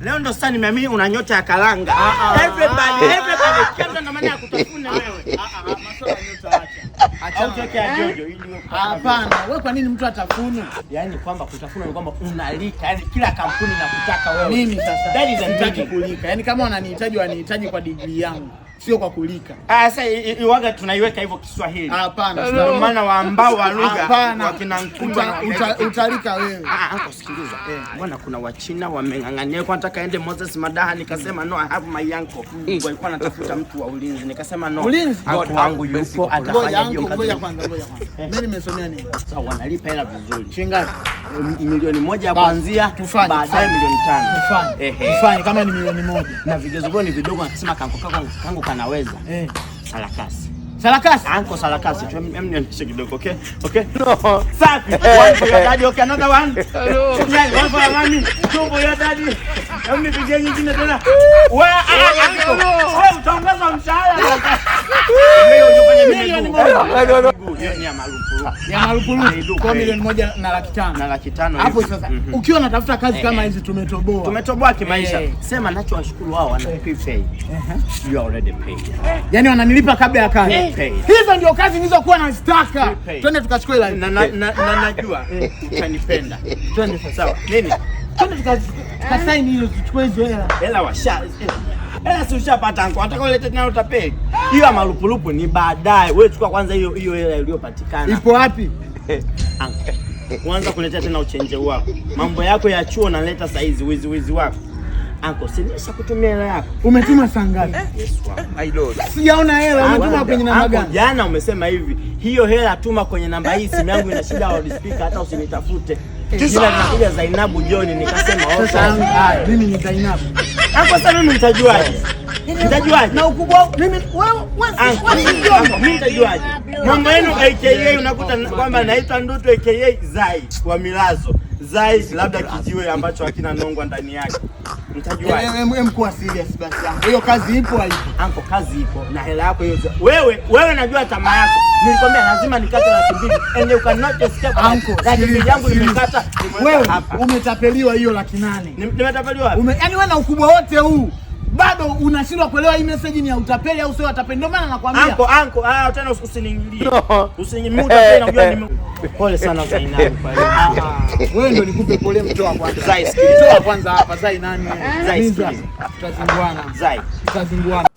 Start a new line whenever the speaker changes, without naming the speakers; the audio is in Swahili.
Leo ndo sasa nimeamini una nyota ya karanga. Everybody kwanza ndo maana ya kutafuna wewe.
Masuala nyota acha.
Au teke ya Jojo ili.
Hapana, wewe kwa nini mtu atafunu?
Yaani kwamba kutafuna ni kwamba unalika. Yaani kila kampuni inakutaka wewe.
Mimi sasa.
That is
sitaki kulika. Yaani kama wananihitaji wanihitaji kwa degree yangu. Sio kwa kulika.
Sasa iwaga tunaiweka hivyo Kiswahili.
Hapana.
Ndio maana waambao wa lugha wakina Nkumba
utalika wewe.
Hapo sikiliza. Bwana kuna Wachina wameng'ang'ania kwa nataka aende Moses Madaha nikasema no I have my uncle. Walikuwa natafuta mtu wa ulinzi nikasema no.
Ulinzi
wangu yupo atafanya hiyo kazi.
Ngoja kwanza. Mimi nimesomea nini?
Sasa wanalipa hela vizuri.
Shilingi ngapi?
Milioni 1 ya kuanzia baadaye milioni 5.
Tufanye kama ni milioni 1.
Na vigezo gani vidogo akisema kangu kanaweza. Sarakasi. Anko sarakasi. Nionyeshe kidogo, okay? Okay. No. Safi. One for your daddy, okay, another one. Hello. One for your mommy, two for your daddy. Mimi pigia nyingine tena. Wewe utaongeza mshahara. Milioni 1. Ni marupurupu.
Kwa milioni 1.5
na 500.
Hapo sasa ukiwa unatafuta kazi kama hizi tumetoboa.
Tumetoboa kimaisha. Sema nachowashukuru wao wana prepay. You already paid.
Yaani wananilipa kabla ya kazi. Hizo ndio kazi nilizokuwa nazitaka. Twende tukachukue ile.
Na najua utanipenda. Twende sawa. Nini?
Twende tukasaini hiyo tuchukue hizo hela.
Hela washa. Hela si ushapata anko. Nataka ulete tena utapay. Hiyo marupurupu ni baadaye. Wewe chukua kwanza hiyo hela iliyopatikana.
Ipo wapi?
Anko. Kwanza kuletea tena uchenje wako. Mambo yako ya chuo naleta saizi wizi wako. Anko, sinisha kutumia hela yako.
Umetuma saa ngapi?
Yes, my lord.
Sijaona hela, umetuma kwenye namba gani?
Jana umesema hivi, hiyo hela tuma kwenye namba hii, simu yangu ina shida ya speaker hata usinitafute. Jina linakuja Zainabu John nikasema
mimi ni Zainabu.
Anko, sasa mimi nitajuaje?
Na ukubwa mimi
mimi nitajuaje? Mambo yenu AKA unakuta kwamba naitwa Ndutu AKA Zai wa Milazo. Zai labda kijiwe ambacho hakina nongwa ndani yake. Mtajuaje?
Mkuwa serious basi yangu. Hiyo kazi ipo haipo?
Anko, kazi ipo na hela yako hiyo. Wewe najua tamaa yako. Nilikwambia lazima nikate 200,000 and you cannot escape.
Anko,
lakini yangu nimekata.
Wewe umetapeliwa hiyo 800,000.
Nimetapeliwa wapi?
Yaani wewe na ukubwa wote huu bado unashindwa kuelewa hii message ni ya utapeli au sio utapeli? Ndio maana nakwambia.
Anko, tena usiniingilie. Usiniingilie utapeli, unajua pole sana Zainabu pale.
Wewe ndio nikupe pole mtu wa kwanza.
Zai,
mtu wa kwanza hapa Zai nani?
Zai.
Tutazinguana.
Zai.
Tutazinguana.